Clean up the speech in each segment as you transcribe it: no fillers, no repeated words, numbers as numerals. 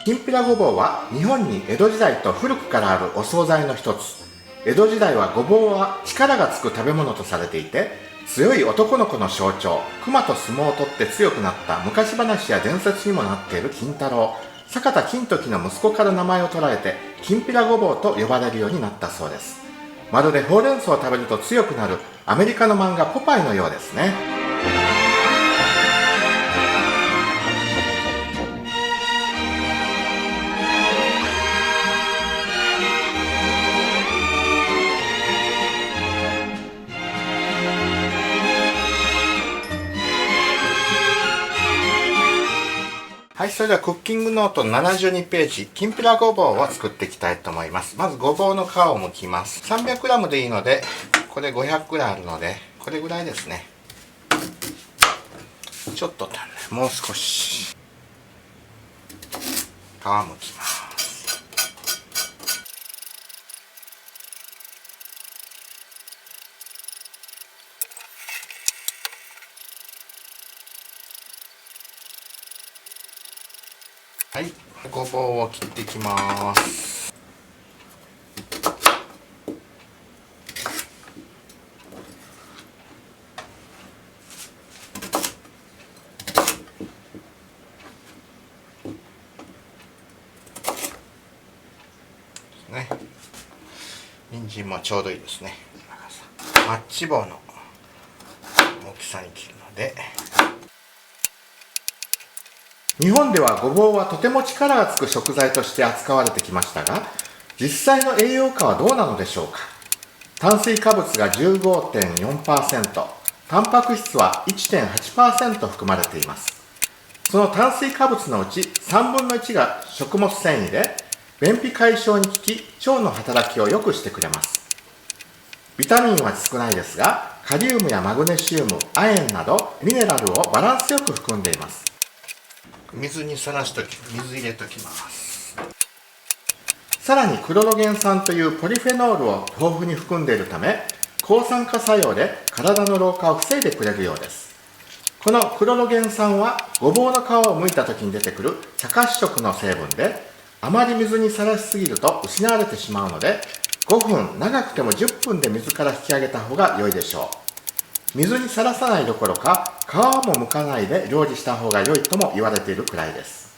きんぴらごぼうは日本に江戸時代と古くからあるお惣菜の一つ。江戸時代はごぼうは力がつく食べ物とされていて、強い男の子の象徴、熊と相撲を取って強くなった昔話や伝説にもなっている金太郎、坂田金時の息子から名前を取られて、きんぴらごぼうと呼ばれるようになったそうです。まるでほうれん草を食べると強くなるアメリカの漫画ポパイのようですね。はい、それではクッキングノート72ページ、きんぴらごぼうを作っていきたいと思います。まずごぼうの皮を剥きます。300g でいいので、これ500ぐらいあるので、これぐらいですね。ちょっと足んない。もう少し。皮剥きます。はい、ごぼうを切っていきます。ね、人参もちょうどいいですね。マッチ棒の大きさに切るので。日本ではごぼうはとても力がつく食材として扱われてきましたが、実際の栄養価はどうなのでしょうか。炭水化物が 15.4%、タンパク質は 1.8% 含まれています。その炭水化物のうち3分の1が食物繊維で、便秘解消に効き、腸の働きを良くしてくれます。ビタミンは少ないですが、カリウムやマグネシウム、亜鉛などミネラルをバランスよく含んでいます。水にさらしとき、水入れときます。さらにクロロゲン酸というポリフェノールを豊富に含んでいるため、抗酸化作用で体の老化を防いでくれるようです。このクロロゲン酸はごぼうの皮を剥いた時に出てくる茶褐色の成分で、あまり水にさらしすぎると失われてしまうので、5分、長くても10分で水から引き上げた方が良いでしょう。水にさらさないどころか、皮も剥かないで料理した方が良いとも言われているくらいです。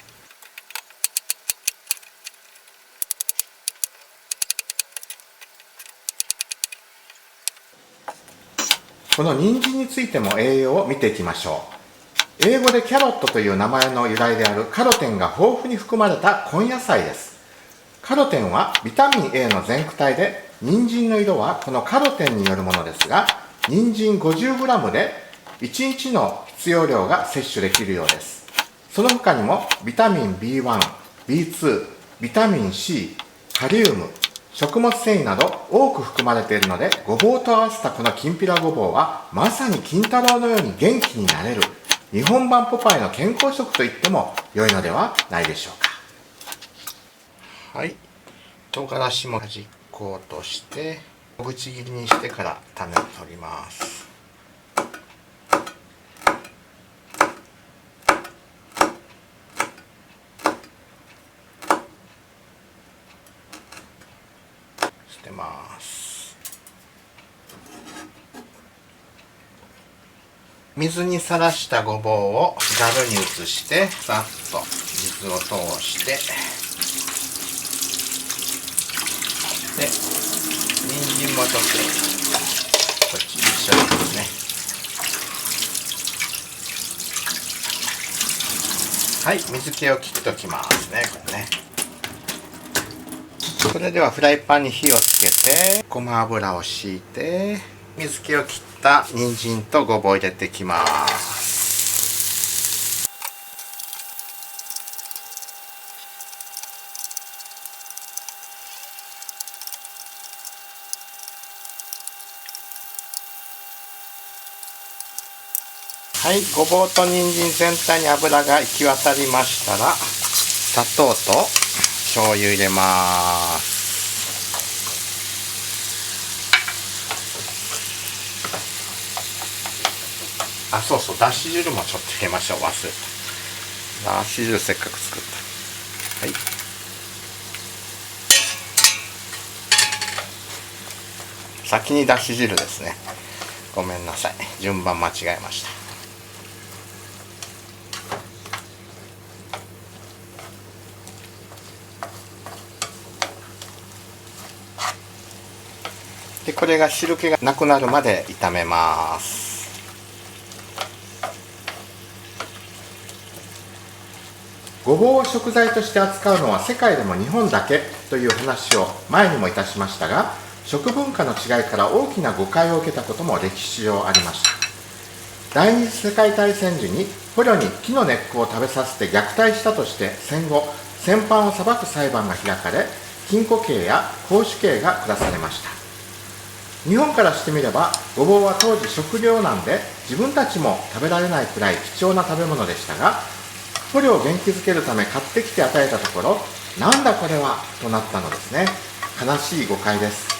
この人参についても栄養を見ていきましょう。英語でキャロットという名前の由来であるカロテンが豊富に含まれた根野菜です。カロテンはビタミン A の全区体で、人参の色はこのカロテンによるものですが、人参 50g で1日の必要量が摂取できるようです。その他にもビタミン B1、B2、ビタミン C、カリウム、食物繊維など多く含まれているので、ごぼうと合わせたこのきんぴらごぼうはまさに金太郎のように元気になれる日本版ポパイの健康食と言っても良いのではないでしょうか。はい、唐辛子も端っこを落として小口切りにしてから種を取ります。捨てます。水にさらしたごぼうをざるに移してさっと水を通して、で人参もちょっとこっち一緒にですね。はい、水気を切っておきますね、これね。それではフライパンに火をつけて、ごま油を敷いて、水気を切った人参とごぼうを入れていきます。はい、ごぼうと人参全体に油が行き渡りましたら、砂糖と醤油入れます。あ、そうそう、だし汁もちょっと入れましょう。忘れた。だし汁せっかく作った。はい、先にだし汁ですね。ごめんなさい、順番間違えました。でこれが汁気がなくなるまで炒めます。ごぼうを食材として扱うのは世界でも日本だけという話を前にもいたしましたが、食文化の違いから大きな誤解を受けたことも歴史上ありました。第二次世界大戦時に捕虜に木の根っこを食べさせて虐待したとして戦後、戦犯を裁く裁判が開かれ、禁錮刑や絞首刑が下されました。日本からしてみれば、ごぼうは当時食糧難で自分たちも食べられないくらい貴重な食べ物でしたが、捕虜を元気づけるため買ってきて与えたところ、なんだこれはとなったのですね。悲しい誤解です。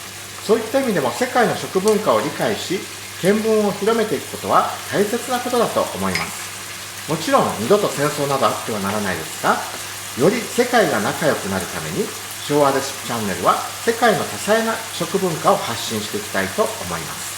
そういった意味でも世界の食文化を理解し、見聞を広めていくことは大切なことだと思います。もちろん二度と戦争などあってはならないですが、より世界が仲良くなるために、昭和レシピチャンネルは世界の多彩な食文化を発信していきたいと思います。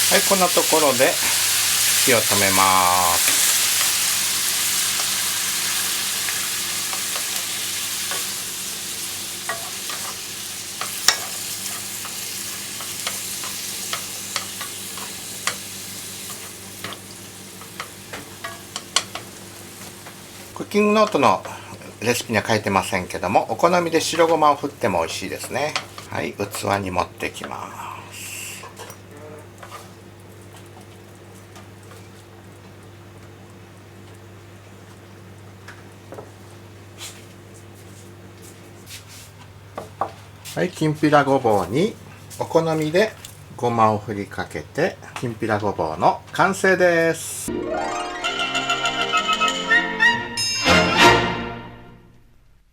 はい、こんなところで火を止めます。クッキングノートのレシピには書いてませんけども、お好みで白ごまを振っても美味しいですね。はい、器に盛ってきます。はい、きんぴらごぼうにお好みでごまを振りかけて、きんぴらごぼうの完成です。